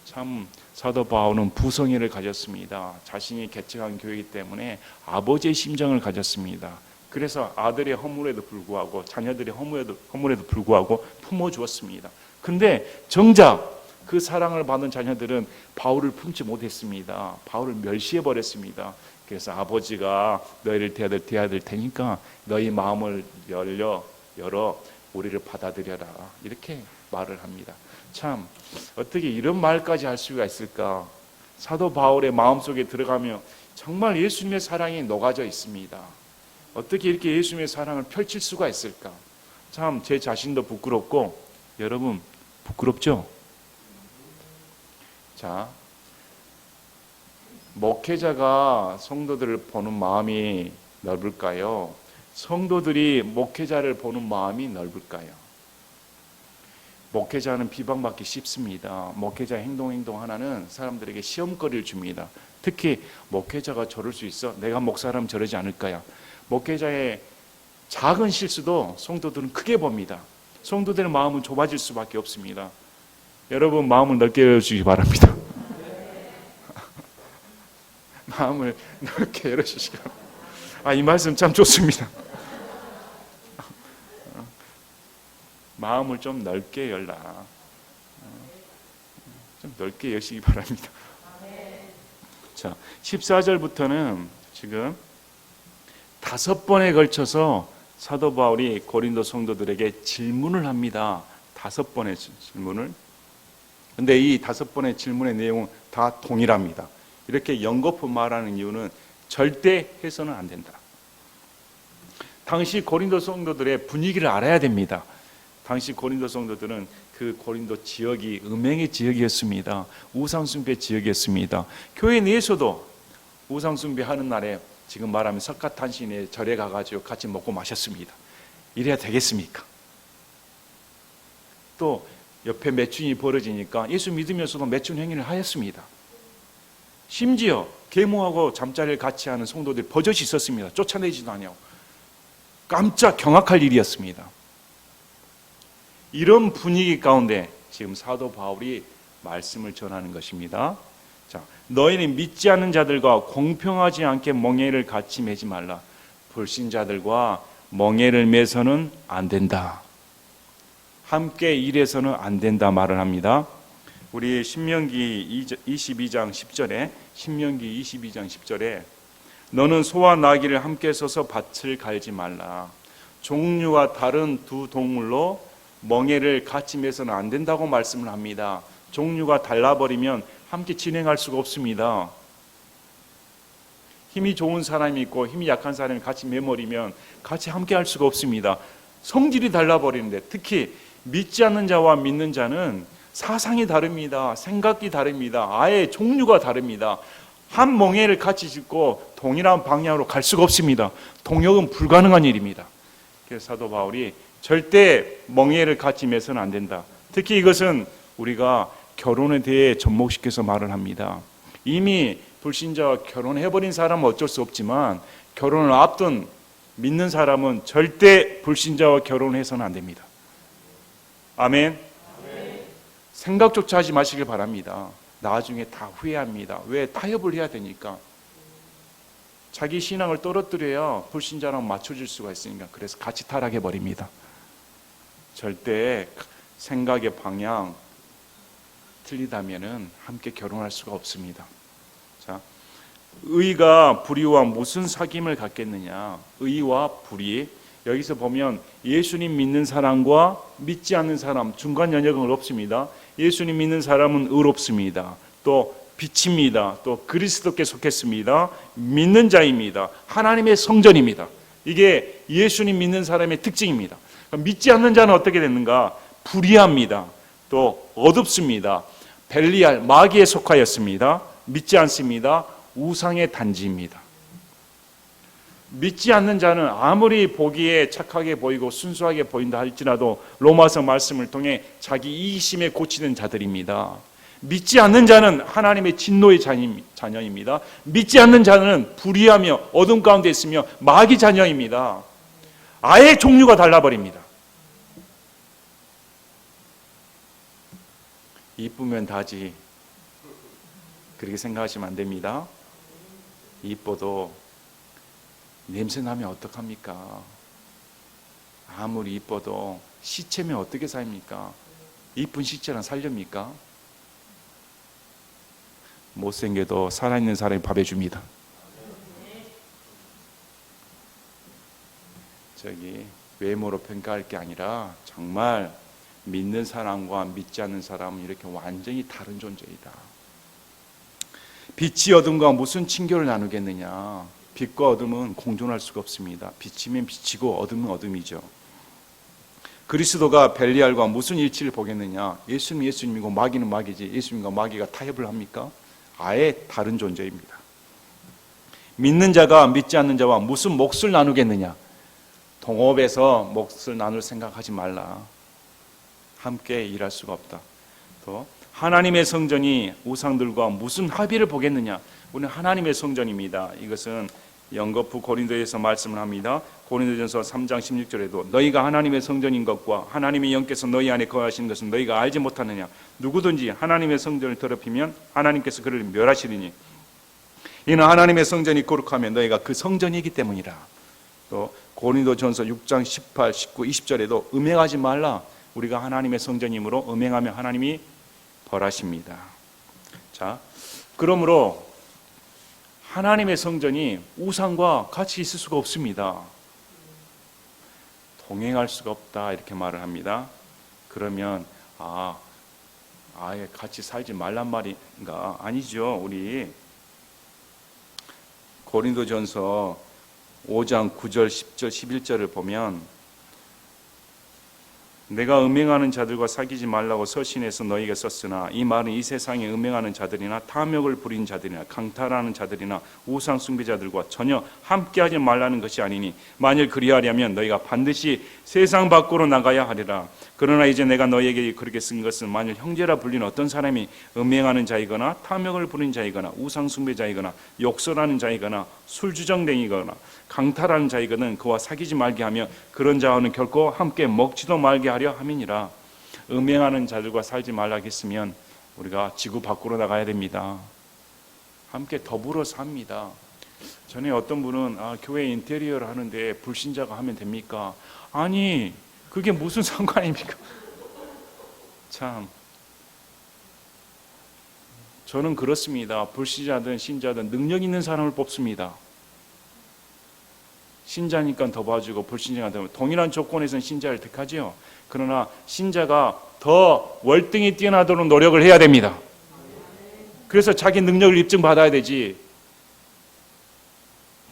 참 사도 바울은 부성애를 가졌습니다. 자신이 개척한 교회이기 때문에 아버지의 심정을 가졌습니다. 그래서 아들의 허물에도 불구하고 자녀들의 허물에도 불구하고 품어주었습니다. 근데 정작 그 사랑을 받은 자녀들은 바울을 품지 못했습니다. 바울을 멸시해버렸습니다. 그래서 아버지가 너희를 대해야 될 테니까 너희 마음을 열어 우리를 받아들여라, 이렇게 말을 합니다. 참 어떻게 이런 말까지 할 수가 있을까? 사도 바울의 마음속에 들어가면 정말 예수님의 사랑이 녹아져 있습니다. 어떻게 이렇게 예수님의 사랑을 펼칠 수가 있을까? 참 제 자신도 부끄럽고 여러분 부끄럽죠? 자, 목회자가 성도들을 보는 마음이 넓을까요? 성도들이 목회자를 보는 마음이 넓을까요? 목회자는 비방받기 쉽습니다. 목회자 행동 하나는 사람들에게 시험거리를 줍니다. 특히 목회자가 저럴 수 있어? 내가 목사라면 저러지 않을 거야. 목회자의 작은 실수도 성도들은 크게 봅니다. 성도들의 마음은 좁아질 수밖에 없습니다. 여러분 마음을 넓게 열어주시기 바랍니다. 마음을 넓게 열어주시기 바랍니다. 이 말씀 참 좋습니다. 마음을 좀 넓게 열라. 좀 넓게 여시기 바랍니다. 자, 14절부터는 지금 5번에 걸쳐서 사도 바울이 고린도 성도들에게 질문을 합니다. 5번의 질문을. 근데 이 5번의 질문의 내용은 다 동일합니다. 이렇게 연거푸 말하는 이유는 절대 해서는 안 된다. 당시 고린도 성도들의 분위기를 알아야 됩니다. 당시 고린도 성도들은 그 고린도 지역이 음행의 지역이었습니다. 우상숭배 지역이었습니다. 교회 내에서도 우상숭배하는 날에 지금 말하면 석가탄신의 절에 가가지고 같이 먹고 마셨습니다. 이래야 되겠습니까? 또 옆에 매춘이 벌어지니까 예수 믿으면서도 매춘 행위를 하였습니다. 심지어 계모하고 잠자리를 같이 하는 성도들이 버젓이 있었습니다. 쫓아내지도 않냐고. 깜짝 경악할 일이었습니다. 이런 분위기 가운데 지금 사도 바울이 말씀을 전하는 것입니다. 자, 너희는 믿지 않는 자들과 공평하지 않게 멍에를 같이 매지 말라. 불신자들과 멍에를 매서는 안 된다. 함께 일해서는 안 된다 말을 합니다. 우리 신명기 22장 10절에 신명기 22장 10절에 너는 소와 나귀를 함께 서서 밭을 갈지 말라. 종류가 다른 두 동물로 멍에를 같이 매서는 안 된다고 말씀을 합니다. 종류가 달라버리면 함께 진행할 수가 없습니다. 힘이 좋은 사람이 있고 힘이 약한 사람이 같이 매버리면 같이 함께 할 수가 없습니다. 성질이 달라버리는데 특히 믿지 않는 자와 믿는 자는 사상이 다릅니다. 생각이 다릅니다. 아예 종류가 다릅니다. 한 멍에를 같이 짚고 동일한 방향으로 갈 수가 없습니다. 동역은 불가능한 일입니다. 그래서 사도 바울이 절대 멍에를 같이 매서는 안 된다. 특히 이것은 우리가 결혼에 대해 접목시켜서 말을 합니다. 이미 불신자와 결혼해버린 사람은 어쩔 수 없지만 결혼을 앞둔 믿는 사람은 절대 불신자와 결혼해서는 안 됩니다. 아멘. 생각조차 하지 마시길 바랍니다. 나중에 다 후회합니다. 왜? 타협을 해야 되니까. 자기 신앙을 떨어뜨려야 불신자랑 맞춰줄 수가 있으니까. 그래서 같이 타락해버립니다. 절대 생각의 방향 틀리다면은 함께 결혼할 수가 없습니다. 자, 의가 불의와 무슨 사귐을 갖겠느냐? 의와 불의. 여기서 보면 예수님 믿는 사람과 믿지 않는 사람 중간 연역은 없습니다. 예수님 믿는 사람은 의롭습니다. 또 빛입니다. 또 그리스도께 속했습니다. 믿는 자입니다. 하나님의 성전입니다. 이게 예수님 믿는 사람의 특징입니다. 믿지 않는 자는 어떻게 됐는가? 불의합니다. 또 어둡습니다. 벨리알, 마귀에 속하였습니다. 믿지 않습니다. 우상의 단지입니다. 믿지 않는 자는 아무리 보기에 착하게 보이고 순수하게 보인다 할지라도 로마서 말씀을 통해 자기 이기심에 고치는 자들입니다. 믿지 않는 자는 하나님의 진노의 자녀입니다. 믿지 않는 자는 불의하며 어둠 가운데 있으며 마귀 자녀입니다. 아예 종류가 달라버립니다. 이쁘면 다지 그렇게 생각하시면 안 됩니다. 이뻐도 냄새 나면 어떡합니까? 아무리 이뻐도 시체면 어떻게 삽니까? 이쁜 시체랑 살렵니까? 못생겨도 살아있는 사람이 밥해 줍니다. 외모로 평가할 게 아니라 정말 믿는 사람과 믿지 않는 사람은 이렇게 완전히 다른 존재이다. 빛이 어둠과 무슨 친교를 나누겠느냐? 빛과 어둠은 공존할 수가 없습니다. 빛이면 빛이고 어둠은 어둠이죠. 그리스도가 벨리알과 무슨 일치를 보겠느냐? 예수님은 예수님이고 마귀는 마귀지 예수님과 마귀가 타협을 합니까? 아예 다른 존재입니다. 믿는 자가 믿지 않는 자와 무슨 몫을 나누겠느냐? 동업에서 몫을 나눌 생각하지 말라. 함께 일할 수가 없다. 또 하나님의 성전이 우상들과 무슨 합의를 보겠느냐? 우리는 하나님의 성전입니다. 이것은 영거푸 고린도에서 말씀을 합니다. 고린도전서 3장 16절에도 너희가 하나님의 성전인 것과 하나님의 영께서 너희 안에 거하시는 것은 너희가 알지 못하느냐? 누구든지 하나님의 성전을 더럽히면 하나님께서 그를 멸하시리니 이는 하나님의 성전이 거룩하면 너희가 그 성전이기 때문이라. 또 고린도전서 6장 18, 19, 20절에도 음행하지 말라. 우리가 하나님의 성전이므로 음행하면 하나님이 벌하십니다. 자, 그러므로 하나님의 성전이 우상과 같이 있을 수가 없습니다. 동행할 수가 없다 이렇게 말을 합니다. 그러면 아예 같이 살지 말란 말인가? 아니죠. 우리 고린도전서 5장 9절, 10절, 11절을 보면 내가 음행하는 자들과 사귀지 말라고 서신해서 너희에게 썼으나 이 말은 이 세상에 음행하는 자들이나 탐욕을 부리는 자들이나 강탈하는 자들이나 우상 숭배자들과 전혀 함께하지 말라는 것이 아니니 만일 그리하려면 너희가 반드시 세상 밖으로 나가야 하리라. 그러나 이제 내가 너희에게 그렇게 쓴 것은 만일 형제라 불리는 어떤 사람이 음행하는 자이거나 탐욕을 부리는 자이거나 우상 숭배자이거나 욕설하는 자이거나 술주정뱅이거나 강탈하는 자이거든 그와 사귀지 말게 하며 그런 자와는 결코 함께 먹지도 말게 하려 함이니라. 음행하는 자들과 살지 말라 했으면 우리가 지구 밖으로 나가야 됩니다. 함께 더불어 삽니다. 전에 어떤 분은 교회 인테리어를 하는데 불신자가 하면 됩니까? 아니 그게 무슨 상관입니까? 참 저는 그렇습니다. 불신자든 신자든 능력 있는 사람을 뽑습니다. 신자니까 더 봐주고 불신자가 되면 동일한 조건에서는 신자를 택하지요. 그러나 신자가 더 월등히 뛰어나도록 노력을 해야 됩니다. 그래서 자기 능력을 입증받아야 되지.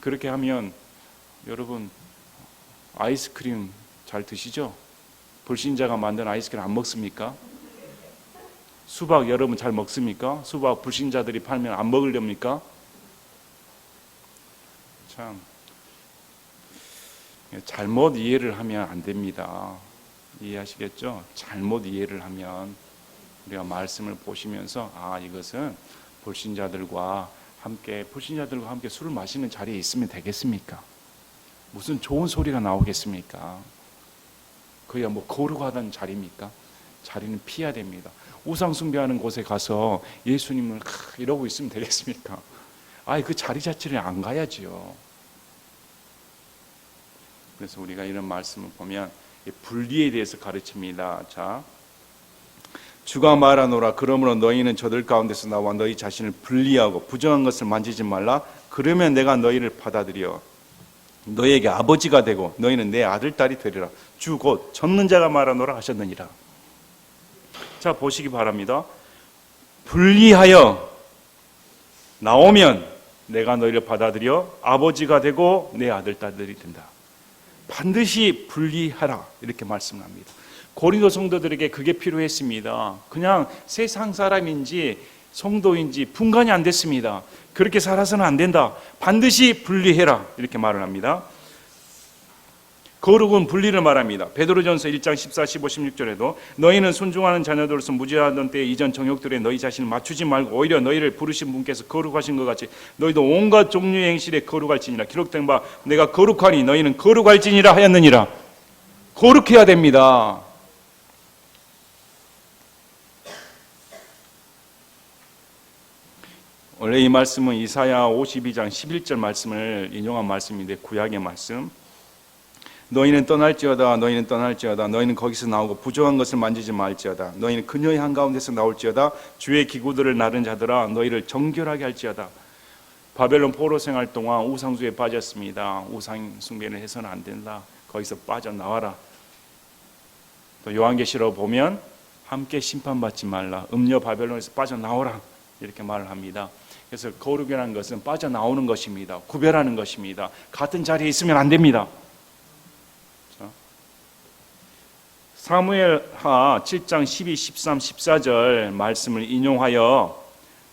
그렇게 하면 여러분 아이스크림 잘 드시죠? 불신자가 만든 아이스크림 안 먹습니까? 수박 여러분 잘 먹습니까? 수박 불신자들이 팔면 안 먹으렵니까? 참 잘못 이해를 하면 안 됩니다. 이해하시겠죠? 잘못 이해를 하면 우리가 말씀을 보시면서 이것은 불신자들과 함께 술을 마시는 자리에 있으면 되겠습니까? 무슨 좋은 소리가 나오겠습니까? 그야 거룩하다는 자리입니까? 자리는 피해야 됩니다. 우상 숭배하는 곳에 가서 예수님을 이러고 있으면 되겠습니까? 그 자리 자체를 안 가야지요. 그래서 우리가 이런 말씀을 보면 분리에 대해서 가르칩니다. 자, 주가 말하노라. 그러므로 너희는 저들 가운데서 나와 너희 자신을 분리하고 부정한 것을 만지지 말라. 그러면 내가 너희를 받아들여 너희에게 아버지가 되고 너희는 내 아들 딸이 되리라. 주 곧 젖는 자가 말하노라 하셨느니라. 자, 보시기 바랍니다. 분리하여 나오면 내가 너희를 받아들여 아버지가 되고 내 아들 딸들이 된다. 반드시 분리하라 이렇게 말씀합니다. 고린도 성도들에게 그게 필요했습니다. 그냥 세상 사람인지 성도인지 분간이 안 됐습니다. 그렇게 살아서는 안 된다. 반드시 분리해라 이렇게 말을 합니다. 거룩은 분리를 말합니다. 베드로전서 1장 14, 15, 16절에도 너희는 순종하는 자녀들로서 무지하던 때에 이전 정욕들에 너희 자신을 맞추지 말고 오히려 너희를 부르신 분께서 거룩하신 것 같이 너희도 온갖 종류의 행실에 거룩할지니라. 기록된 바 내가 거룩하니 너희는 거룩할지니라 하였느니라. 거룩해야 됩니다. 원래 이 말씀은 이사야 52장 11절 말씀을 인용한 말씀인데 구약의 말씀. 너희는 떠날지어다 너희는 떠날지어다 너희는 거기서 나오고 부정한 것을 만지지 말지어다 너희는 그녀의 한가운데서 나올지어다 주의 기구들을 나른 자들아 너희를 정결하게 할지어다. 바벨론 포로 생활 동안 우상숭배에 빠졌습니다. 우상 숭배를 해서는 안 된다. 거기서 빠져나와라. 또 요한계시록 보면 함께 심판받지 말라. 음녀 바벨론에서 빠져나오라. 이렇게 말을 합니다. 그래서 거룩이라는 것은 빠져나오는 것입니다. 구별하는 것입니다. 같은 자리에 있으면 안 됩니다. 사무엘하 7장 12, 13, 14절 말씀을 인용하여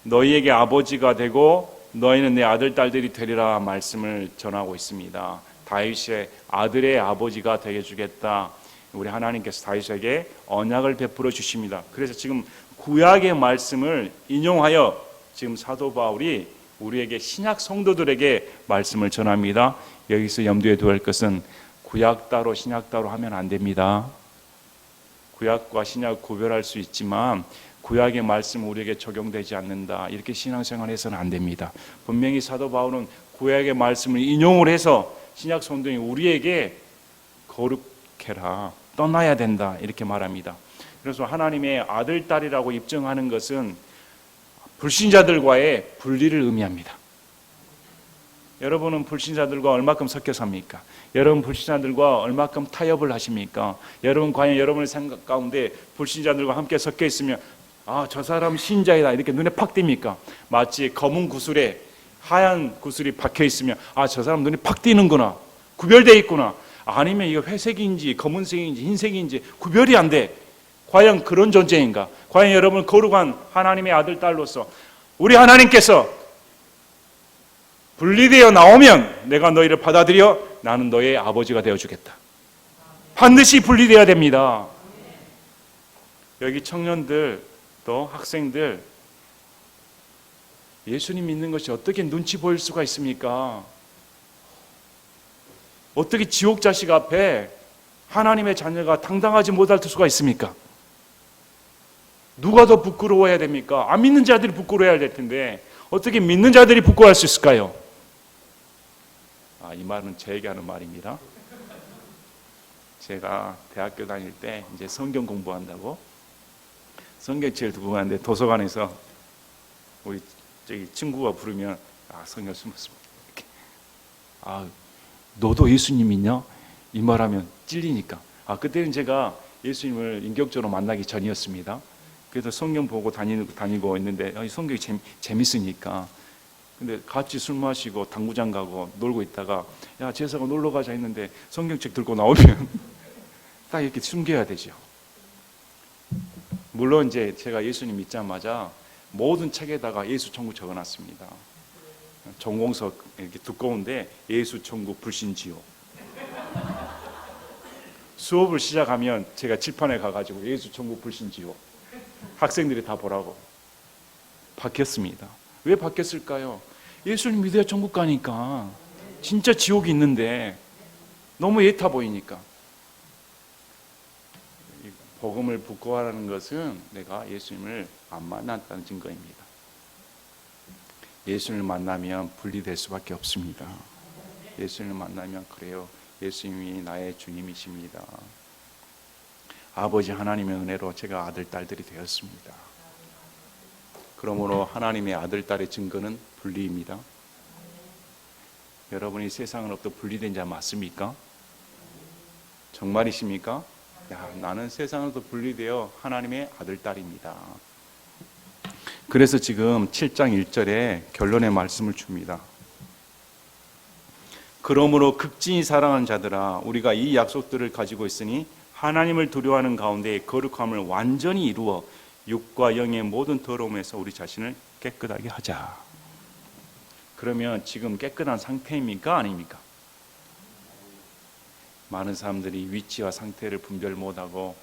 너희에게 아버지가 되고 너희는 내 아들 딸들이 되리라 말씀을 전하고 있습니다. 다윗의 아들의 아버지가 되게 주겠다. 우리 하나님께서 다윗에게 언약을 베풀어 주십니다. 그래서 지금 구약의 말씀을 인용하여 지금 사도 바울이 우리에게 신약 성도들에게 말씀을 전합니다. 여기서 염두에 두어야 할 것은 구약 따로 신약 따로 하면 안 됩니다. 구약과 신약을 구별할 수 있지만 구약의 말씀은 우리에게 적용되지 않는다. 이렇게 신앙생활해서는 안 됩니다. 분명히 사도 바울은 구약의 말씀을 인용을 해서 신약 성도인 우리에게 거룩해라, 떠나야 된다 이렇게 말합니다. 그래서 하나님의 아들, 딸이라고 입증하는 것은 불신자들과의 분리를 의미합니다. 여러분은 불신자들과 얼마큼 섞여 삽니까? 여러분 불신자들과 얼마큼 타협을 하십니까? 여러분 과연 여러분의 생각 가운데 불신자들과 함께 섞여 있으면 저 사람 신자이다 이렇게 눈에 팍 띕니까? 마치 검은 구슬에 하얀 구슬이 박혀 있으면 저 사람 눈에 팍 띄는구나, 구별되어 있구나. 아니면 이거 회색인지 검은색인지 흰색인지 구별이 안 돼. 과연 그런 존재인가? 과연 여러분 거룩한 하나님의 아들, 딸로서 우리 하나님께서 분리되어 나오면 내가 너희를 받아들여 나는 너의 아버지가 되어주겠다. 반드시 분리되어야 됩니다. 여기 청년들 또 학생들 예수님 믿는 것이 어떻게 눈치 보일 수가 있습니까? 어떻게 지옥 자식 앞에 하나님의 자녀가 당당하지 못할 수가 있습니까? 누가 더 부끄러워해야 됩니까? 안 믿는 자들이 부끄러워해야 될 텐데 어떻게 믿는 자들이 부끄러워할 수 있을까요? 이 말은 제게 하는 말입니다. 제가 대학교 다닐 때 이제 성경 공부한다고 성경책을 두고 가는데 도서관에서 우리 저기 친구가 부르면 성경 숨었습니다. 이렇게. 너도 예수님 믿냐? 이 말하면 찔리니까. 그때는 제가 예수님을 인격적으로 만나기 전이었습니다. 그래서 성경 보고 다니고 있는데 성경이 재밌으니까. 근데 같이 술 마시고 당구장 가고 놀고 있다가 제사가 놀러 가자 했는데 성경책 들고 나오면 딱 이렇게 숨겨야 되죠. 물론 이제 제가 예수님 믿자마자 모든 책에다가 예수 천국 적어놨습니다. 전공서 이렇게 두꺼운데 예수 천국 불신지옥. 수업을 시작하면 제가 칠판에 가가지고 예수 천국 불신지옥 학생들이 다 보라고 박혔습니다. 왜 박혔을까요? 예수님 믿어야 천국 가니까. 진짜 지옥이 있는데 너무 예타 보이니까. 복음을 부끄러워하는 것은 내가 예수님을 안 만났다는 증거입니다. 예수님을 만나면 분리될 수밖에 없습니다. 예수님을 만나면 그래요. 예수님이 나의 주님이십니다. 아버지 하나님의 은혜로 제가 아들, 딸들이 되었습니다. 그러므로 하나님의 아들, 딸의 증거는 분리입니다. 여러분이 세상으로부터 분리된 자 맞습니까? 정말이십니까? 나는 세상으로부터 분리되어 하나님의 아들, 딸입니다. 그래서 지금 7장 1절에 결론의 말씀을 줍니다. 그러므로 극진히 사랑하는 자들아 우리가 이 약속들을 가지고 있으니 하나님을 두려워하는 가운데 거룩함을 완전히 이루어 육과 영의 모든 더러움에서 우리 자신을 깨끗하게 하자. 그러면 지금 깨끗한 상태입니까? 아닙니까? 많은 사람들이 위치와 상태를 분별 못하고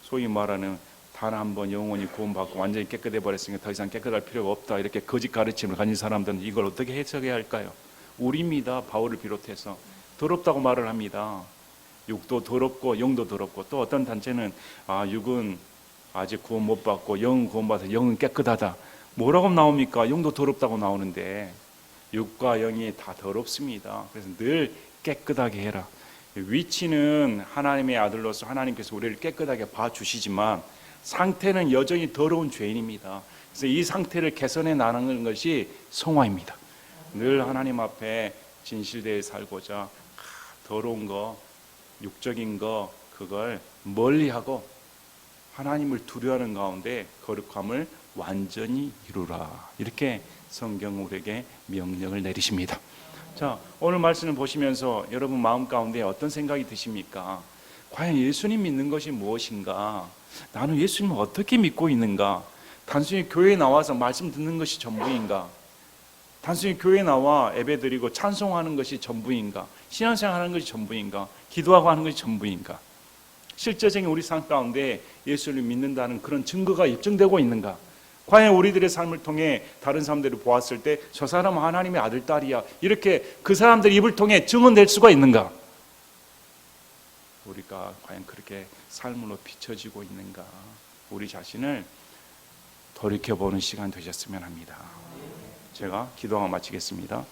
소위 말하는 단 한 번 영원히 구원받고 완전히 깨끗해 버렸으니까 더 이상 깨끗할 필요가 없다 이렇게 거짓 가르침을 가진 사람들은 이걸 어떻게 해석해야 할까요? 우리입니다. 바울을 비롯해서 더럽다고 말을 합니다. 육도 더럽고 영도 더럽고 또 어떤 단체는 육은 아직 구원 못 받고 영은 구원받아서 영은 깨끗하다 뭐라고 나옵니까? 영도 더럽다고 나오는데 육과 영이 다 더럽습니다. 그래서 늘 깨끗하게 해라. 위치는 하나님의 아들로서 하나님께서 우리를 깨끗하게 봐주시지만 상태는 여전히 더러운 죄인입니다. 그래서 이 상태를 개선해 나가는 것이 성화입니다. 늘 하나님 앞에 진실되게 살고자 더러운 거, 육적인 거 그걸 멀리하고 하나님을 두려워하는 가운데 거룩함을 완전히 이루라. 이렇게 성경 우리에게 명령을 내리십니다. 자, 오늘 말씀을 보시면서 여러분 마음 가운데 어떤 생각이 드십니까? 과연 예수님 믿는 것이 무엇인가? 나는 예수님을 어떻게 믿고 있는가? 단순히 교회에 나와서 말씀 듣는 것이 전부인가? 단순히 교회에 나와 예배드리고 찬송하는 것이 전부인가? 신앙생활 하는 것이 전부인가? 기도하고 하는 것이 전부인가? 실제적인 우리 삶 가운데 예수를 믿는다는 그런 증거가 입증되고 있는가? 과연 우리들의 삶을 통해 다른 사람들을 보았을 때 저 사람은 하나님의 아들, 딸이야 이렇게 그 사람들 입을 통해 증언될 수가 있는가? 우리가 과연 그렇게 삶으로 비춰지고 있는가? 우리 자신을 돌이켜보는 시간 되셨으면 합니다. 제가 기도하고 마치겠습니다.